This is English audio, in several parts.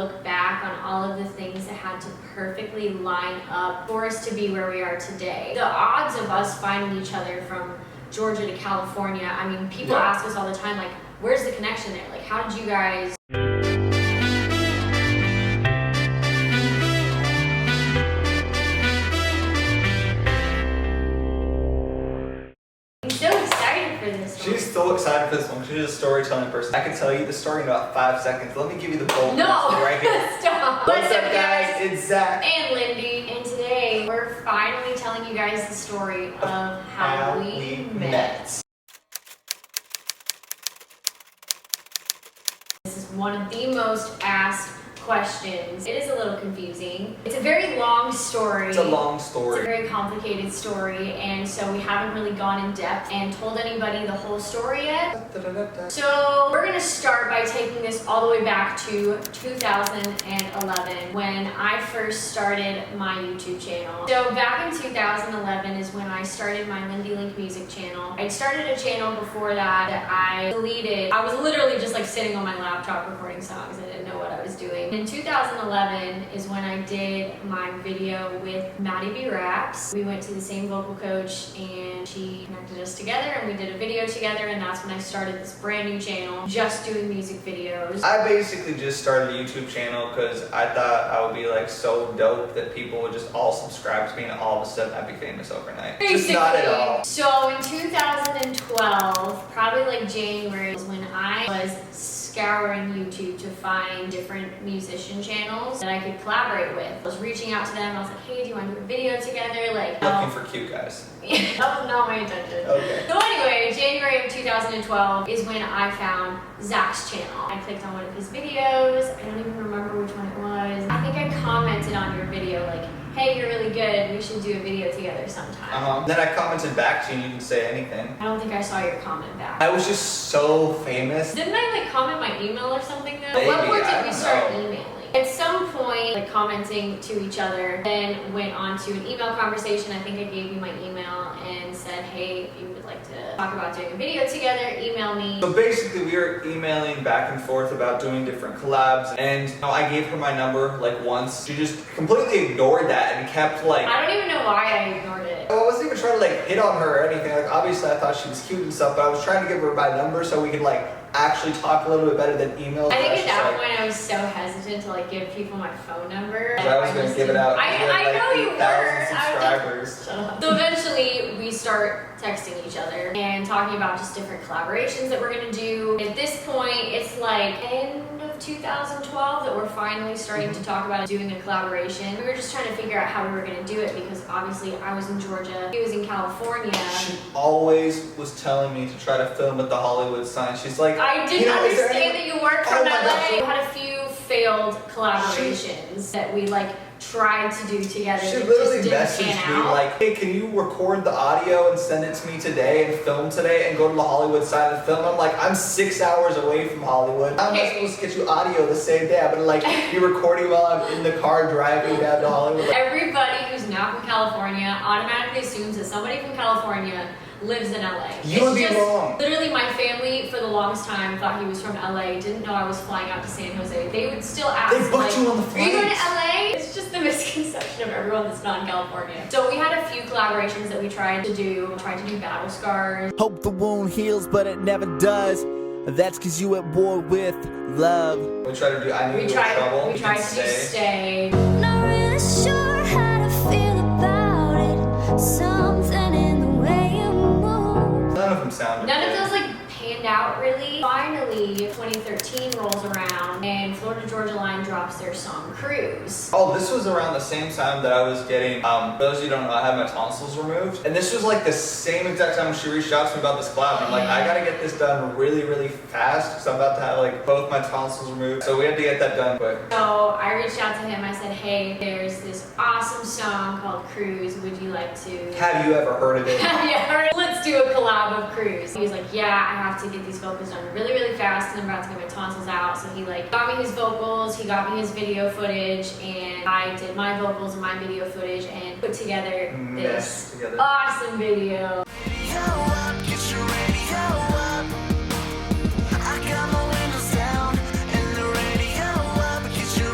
look back on all of the things that had to perfectly line up for us to be where we are today. The odds of us finding each other from Georgia to California, I mean, people ask us all the time, like, where's the connection there? Like, how did you guys... She's so excited for this one. She's a storytelling person. I can tell you the story in about 5 seconds. Let me give you the bold right here. Stop. What's up, guys? It's Zach and Lindee, and today we're finally telling you guys the story of how we met. This is one of the most asked questions. It is a little confusing. It's a very long story. It's a long story. It's a very complicated story, and so we haven't really gone in depth and told anybody the whole story yet. So we're gonna start by taking this all the way back to 2011 when I first started my YouTube channel. So back in 2011 is when I started my Lindee Link music channel. I started a channel before that I deleted. I was literally just like sitting on my laptop recording songs. I didn't know what I was doing. In 2011 is when I did my video with Maddie B Raps. We went to the same vocal coach and she connected us together and we did a video together, and that's when I started this brand new channel just doing music videos. I basically just started a YouTube channel because I thought I would be like so dope that people would just all subscribe to me and all of a sudden I'd be famous overnight. Basically. Just not at all. So in 2012, probably like January, was when I was scouring YouTube to find different musician channels that I could collaborate with. I was reaching out to them. I was like, hey, do you want to do a video together? Like, looking for cute guys. That was not my intention. Okay. So anyway, January of 2012 is when I found Zach's channel. I clicked on one of his videos. I don't even remember which one it was. I think I commented on your video like, hey, you're really good, we should do a video together sometime. Then I commented back to you and you didn't say anything. I don't think I saw your comment back. I was just so famous. Didn't I like comment my email or something though? Maybe, At what point did we start know. emailing? At some point, like commenting to each other, then went on to an email conversation. I think I gave you my email and said, hey, if you would like to talk about doing a video together, email me. So basically we were emailing back and forth about doing different collabs, and I gave her my number like once. She just completely ignored that and kept like... I don't even know why I ignored it. I wasn't even trying to like hit on her or anything. Like obviously I thought she was cute and stuff, but I was trying to give her my number so we could like actually talk a little bit better than email. I think at that point I was so hesitant to like give people my phone number. I was going to give it out. I know you were. Subscribers. Shut up. So eventually we start texting each other and talking about just different collaborations that we're going to do. At this point, it's like end of 2012 that we're finally starting to talk about doing a collaboration. We were just trying to figure out how we were going to do it because obviously I was in Georgia, he was in California. She always was telling me to try to film at the Hollywood sign. She's like, I didn't understand that you work from LA. We had a few failed collaborations that we like tried to do together. She literally messaged me like, hey, can you record the audio and send it to me today and film today and go to the Hollywood sign and film? I'm like, I'm 6 hours away from Hollywood. How am I supposed to get you audio the same day? I'm gonna like be recording while I'm in the car driving down to Hollywood. Everybody who's not from California automatically assumes that somebody from California lives in LA. You would be wrong. Literally, my family for the longest time thought he was from LA, didn't know I was flying out to San Jose. They would still ask, they booked like, you on the are you going to flight? LA? It's just the misconception of everyone that's not in California. So we had a few collaborations that we tried to do. We tried to do Battle Scars. Hope the wound heals, but it never does. That's cause you at war with love. We tried to do I Knew You Were Trouble. We tried to do Stay. Not really sure how to feel about it. Something in the way you move. None of them sounded None good. of those like panned out really. Finally, 2013 rolls around and Florida Georgia Line drops their song Cruise. Oh, this was around the same time that I was getting, for those of you who don't know, I had my tonsils removed. And this was like the same exact time when she reached out to me about this collab. And I'm like, I gotta get this done really, really fast because I'm about to have like both my tonsils removed. So we had to get that done quick. So I reached out to him, I said, hey, there's this awesome song called Cruise. Would you like to... Have you ever heard of it? Have you heard it? Let's do a collab of Cruise. He was like, yeah, I have to get these vocals done really, really fast and I'm about to get my tonsils out. So he like got me his vocals, he got me his video footage, and I did my vocals and my video footage and put together this awesome video. I got my windows down and the radio up. Get your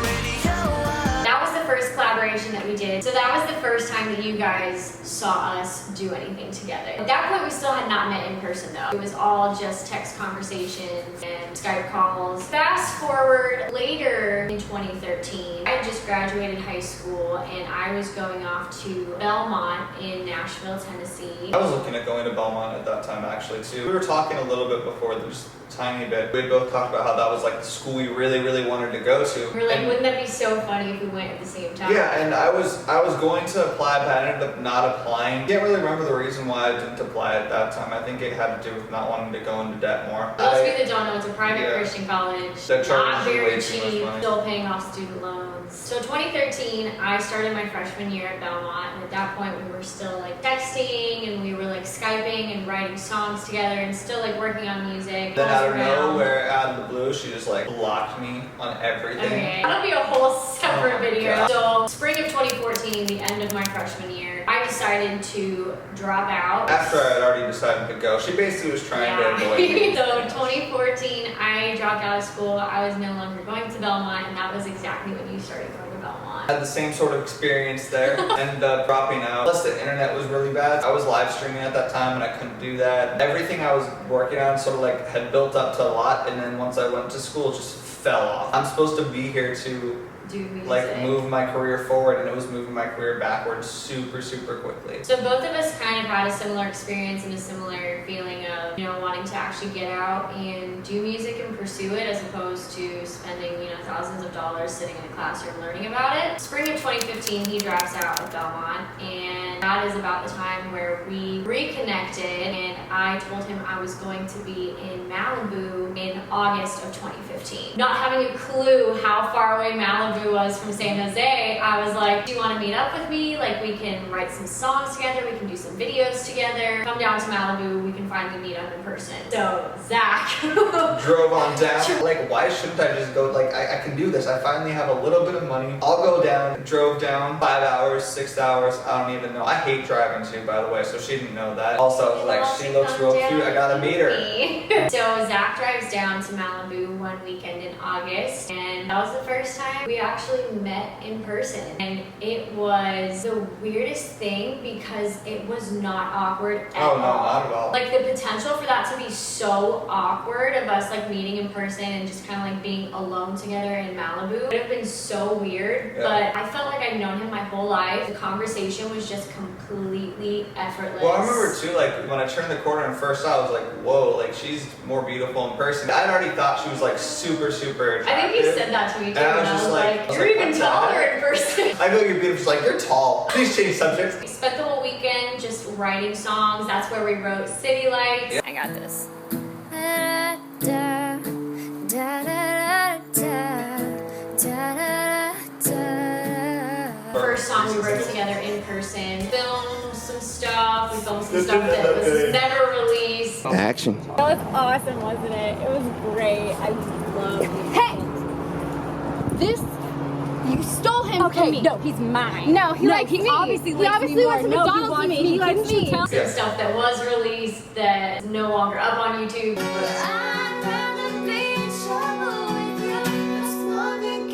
first time that you guys saw us do anything together. At that point, we still had not met in person though. It was all just text conversations and Skype calls. Fast forward later in 2013, I had just graduated high school and I was going off to Belmont in Nashville, Tennessee. I was looking at going to Belmont at that time actually too. We were talking a little bit before, just a tiny bit. We had both talked about how that was like the school we really wanted to go to. We were like, wouldn't that be so funny if we went at the same time? Yeah, and I was going to apply, but I ended up not applying. Can't really remember the reason why I didn't apply at that time. I think it had to do with not wanting to go into debt more. Those of you that don't know, it's a private Christian college. That not charges you very way too much cheap, money. still paying off student loans. So 2013, I started my freshman year at Belmont, and at that point we were still like texting and we were like Skyping and writing songs together and still like working on music. Then out of nowhere, out of the blue, she just like blocked me on everything. Okay, that'll be a whole separate video. So spring of 2014, the end of my freshman year, I decided to drop out. After I had already decided to go, she basically was trying to avoid me. So 2014, I dropped out of school. I was no longer going to Belmont, and that was exactly when you started going to Belmont. I had the same sort of experience there. Ended up dropping out. Plus the internet was really bad. I was live streaming at that time and I couldn't do that. Everything I was working on sort of like had built up to a lot, and then once I went to school, it just fell off. I'm supposed to be here to do music. like move my career forward, and it was moving my career backwards super quickly. So both of us kind of had a similar experience and a similar feeling of, you know, wanting to actually get out and do music and pursue it as opposed to spending, you know, thousands of dollars sitting in a classroom learning about it. Spring of 2015, he drops out of Belmont, and that is about the time where we reconnected, and I told him I was going to be in Malibu in August of 2015. Not having a clue how far away Malibu was from San Jose, I was like, do you want to meet up with me? Like, we can write some songs together, we can do some videos together, come down to Malibu, we can finally meet up in person. So Zach drove on down. Like, why shouldn't I just go? Like, I can do this. I finally have a little bit of money. I'll go down. Drove down 5 hours, 6 hours. I don't even know. I hate driving too, by the way, so she didn't know that. Also, I was like, she looks real cute. I gotta meet her. So Zach drives down to Malibu one weekend in August, and that was the first time we actually met in person. And it was the weirdest thing because it was not awkward at all. Oh, no, not at all. Like, the potential for that to be so awkward of us like meeting in person and just kind of like being alone together in Malibu would have been so weird. Yeah. But I felt like I'd known him my whole life. The conversation was just completely effortless. Well, I remember too, like, when I turned the corner and first saw, I was like, whoa, like, she's more beautiful in person. I'd already thought she was like super attractive. I think you said that to me too, and I was just like, you're even taller in person. I know you're beautiful. She's like, you're tall. Please change subjects. We spent the whole weekend just writing songs. That's where we wrote City Lights. Yeah. I got this. First song we wrote together in person. Filmed some stuff. We filmed some stuff that was never released. Action. That was awesome, wasn't it? It was great. I love it. Hey! This, you stole him from me. No, he's mine. No, he likes me. Obviously wants McDonald's to me. He likes me. Some stuff that was released that is no longer up on YouTube. I'd rather be in trouble with you. It's more than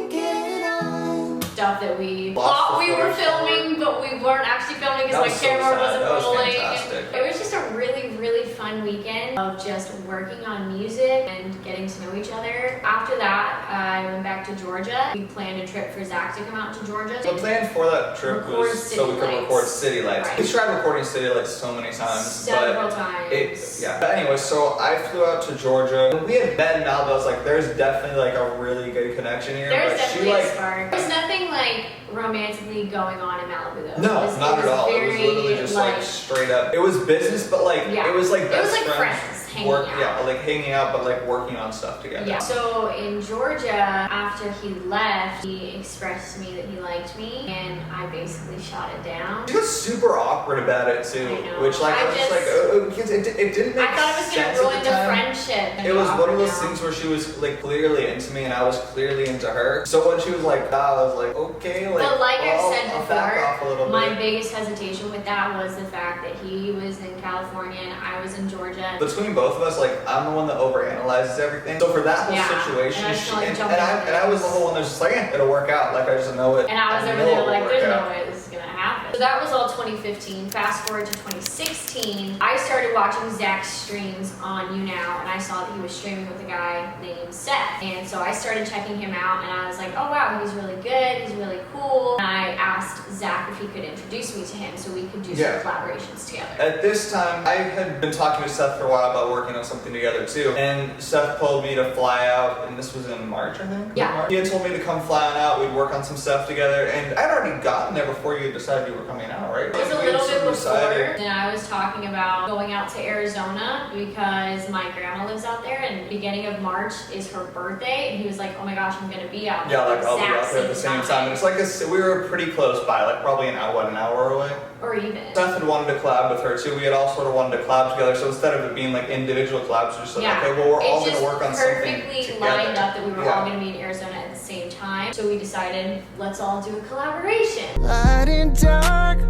getting on. Stuff that we Lost thought the we were first filming, but we weren't actually filming because That my was so camera sad. wasn't That was rolling. fantastic. It was just a really fun weekend of just working on music and getting to know each other. After that, I went back to Georgia. We planned a trip for Zach to come out to Georgia. The plan for that trip Record was so we could City record Lights. City Lights. Right. We tried recording City Lights so many times. Several but times. Yeah. But anyway, so I flew out to Georgia. When we had met in Malibu, I was like, there's definitely like a really good connection here. There's but definitely she a like spark. There's nothing like romantically going on in Malibu though. no, It was not at all. It was very, literally just like straight up. It was business, but like Yeah. it was like It was best like friends. friends hanging Work, out. yeah, like hanging out, but like working on stuff together. Yeah. So in Georgia, after he left, he expressed to me that he liked me, and I basically shot it down. She was super awkward about it too, I know. which like I was just like, because it didn't make I thought it was sense gonna ruin at the the time. friendship. and It be was one awkward of those now. things where she was like clearly into me and I was clearly into her. So when she was like, I was like, okay, like, But like I've well, said I'll back off a little before, my bit. biggest hesitation with that was the fact that he was in California and I was in Georgia. Between both of us, like I'm the one that overanalyzes everything. So for that whole Yeah, situation, and I just she, feel like and jumping I was the whole one that's just like, it'll work out. Like I just know it. And I was I over know there it'll like, work there's out. no way this is gonna happen. that was all 2015. Fast forward to 2016, I started watching Zach's streams on YouNow, and I saw that he was streaming with a guy named Seth. And so I started checking him out, and I was like, oh wow, he's really good, he's really cool. And I asked Zach if he could introduce me to him so we could do some collaborations together. At this time, I had been talking to Seth for a while about working on something together too. And Seth told me to fly out, and this was in March, I think? Yeah. March. He had told me to come fly on out, we'd work on some stuff together, and I'd already gotten there before you decided you were coming out, right? It was a little bit before, and I was talking about going out to Arizona because my grandma lives out there, and beginning of March is her birthday, and he was like, oh my gosh, I'm gonna be out there. Yeah, like I'll be out there at the same time. And it's like, we were pretty close by, like probably an hour away. Or even. Seth had wanted to collab with her too. We had all sort of wanted to collab together. So instead of it being like individual collabs, we're just like, okay, well, we're all going to work on something together. It just perfectly lined up that we were all going to be in Arizona at the same time. So we decided, let's all do a collaboration. Light and dark,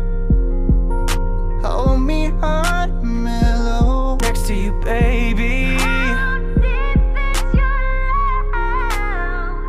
hold me hard, mellow. Next to you, baby.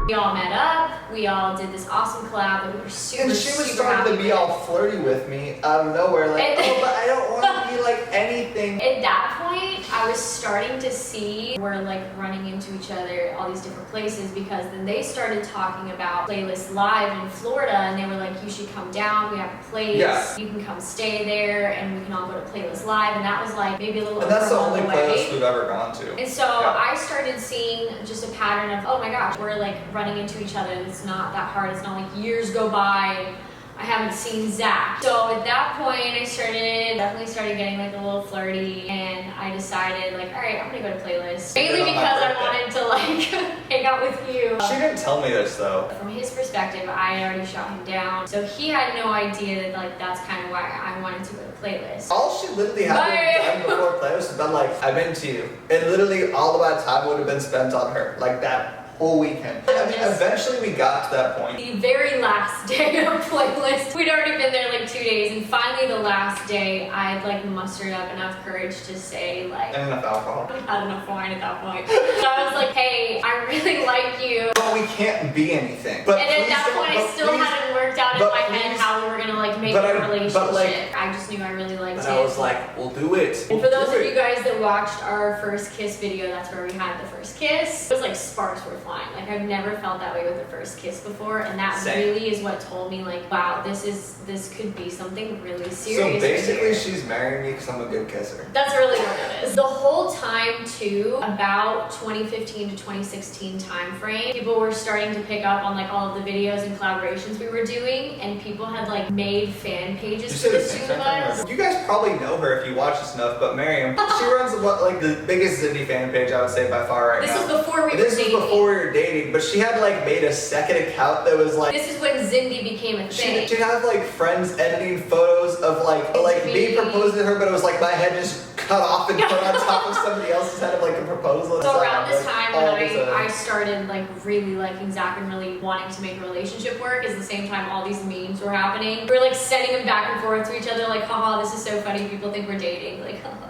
We all met up. We all did this awesome collab that we were super, and she was super starting to be with. all flirty with me out of nowhere, like, oh, but I don't want to be like anything. At that point, I was starting to see we're like running into each other all these different places, because then they started talking about Playlist Live in Florida, and they were like, you should come down, we have a place, you can come stay there, and we can all go to Playlist Live, and that was like maybe a little And that's the over a only month away. playlist we've ever gone to. And so I started seeing just a pattern of, oh my gosh, we're like running into each other. It's not that hard. It's not like years go by. I haven't seen Zach. So at that point, I definitely started getting like a little flirty, and I decided like, all right, I'm gonna go to Playlist. Mainly because I wanted to like hang out with you. She didn't tell me this though. From his perspective, I had already shot him down. So he had no idea that like that's kind of why I wanted to go to Playlist. All she literally had done before Playlist was been like, I'm into you. And literally all of that time would have been spent on her. Like that whole weekend. I mean, eventually we got to that point. The very last day of Playlist, we'd already been there like 2 days, and finally the last day, I'd like mustered up enough courage to say like, And enough alcohol. I had enough wine at that point. So I was like, hey, I really like you. But we can't be anything. But And at that point, I still hadn't worked out in my head how we were gonna like make a relationship. I just knew I really liked but him. I was like, we'll do it. And for those of you guys that watched our first kiss video, that's where we had the first kiss. It was like sparks were flying. Like I've never felt that way with the first kiss before, and that really is what told me like, wow, this could be something really serious. So basically, right she's marrying me because I'm a good kisser. That's really what it is. The whole time too, about 2015 to 2016 time frame, people were starting to pick up on like all of the videos and collaborations we were doing, and people had like made fan pages for the two of us. You guys probably know her if you watch this enough, but Miriam, she runs like the biggest Zindee fan page I would say by far right now. This was before we were dating. This was before we were dating, but she had like made a second account that was like. This is when Zindee became a thing. She'd have like friends editing photos of like me proposing to her, but it was like my head just cut off and put on top of somebody else's head of like a proposal. So around this time when I started like really liking Zach and really wanting to make a relationship work, is the same time all these memes were happening. We were like sending them back and forth to each other, like, haha, this is so funny, people think we're dating. Like, haha,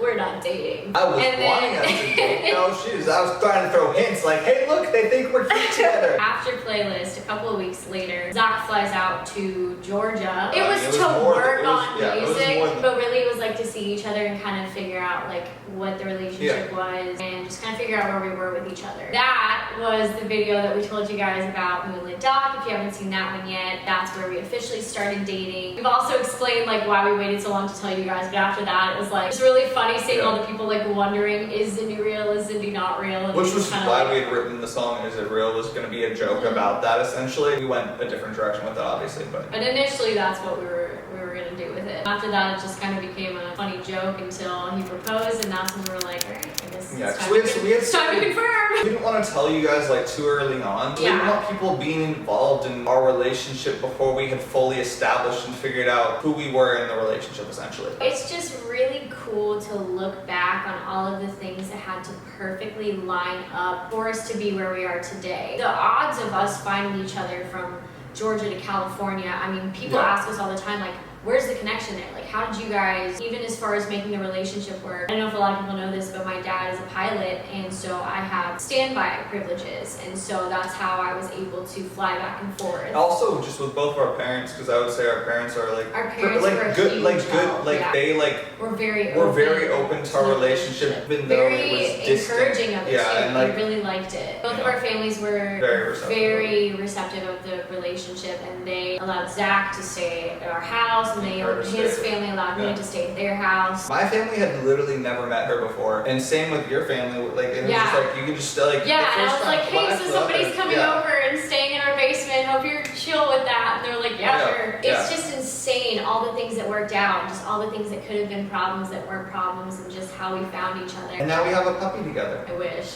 we're not dating. I was wanting us to date. No shoes. I was trying to throw hints like, hey, look, they think we're cute together. After Playlist, a couple of weeks later, Zach flies out to Georgia. It was to work on music, but really it was like to see each other and kind of figure out like what the relationship was, and just kind of figure out where we were with each other. That was the video that we told you guys about, Moonlit Doc. If you haven't seen that one yet, that's where we officially started dating. We've also explained like why we waited so long to tell you guys, but after that it was like, it's really funny seeing all the people like wondering, is Zindee real, is Zindee not real? And which was why we had written the song Is It Real was going to be a joke about that essentially. We went a different direction with it obviously, but initially that's what we were going to do with it. After that it just kind of became a funny joke until he proposed, and that's when we were like, alright, I guess it's time to confirm. We didn't want to tell you guys like too early on. We didn't want people being involved in our relationship before we had fully established and figured out who we were in the relationship essentially. It's just really cool to look back on all of the things that had to perfectly line up for us to be where we are today. The odds of us finding each other from Georgia to California, I mean, people ask us all the time like, where's the connection there? Like, how did you guys, even as far as making the relationship work? I don't know if a lot of people know this, but my dad is a pilot, and so I have standby privileges, and so that's how I was able to fly back and forth. Also, just with both of our parents, because I would say our parents are like, our parents like were good, huge like good, help. like Yeah. they like were very open to our relationship, even though very it was distant. encouraging of it Yeah, too. and like They really liked it. Both of Yeah. our families were very receptive of the relationship, and they allowed Zach to stay at our house, and his family allowed me to stay at their house. My family had literally never met her before, and same with your family. Like, and it was just like you could just like and I was like, hey, I so somebody's coming over and staying in our basement. Hope you're chill with that. And they're like, yeah, sure. It's just insane, all the things that worked out, just all the things that could have been problems that weren't problems, and just how we found each other. And now we have a puppy together. I wish.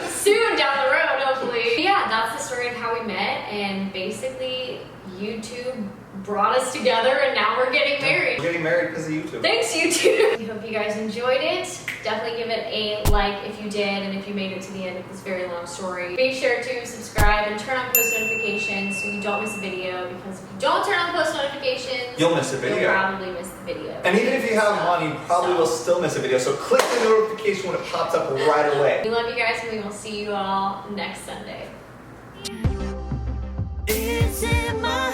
Soon down the road, hopefully. But yeah, that's the story of how we met, and basically YouTube brought us together, and now we're getting married. We're getting married because of YouTube. Thanks, YouTube. We hope you guys enjoyed it. Definitely give it a like if you did, and if you made it to the end of this very long story. Be sure to subscribe and turn on post notifications so you don't miss a video, because if you don't turn on post notifications, you'll miss a video. You'll probably miss the video. And even if you have them on, you probably will still miss a video. So click the notification when it pops up right away. We love you guys, and we will see you all next Sunday. It's in my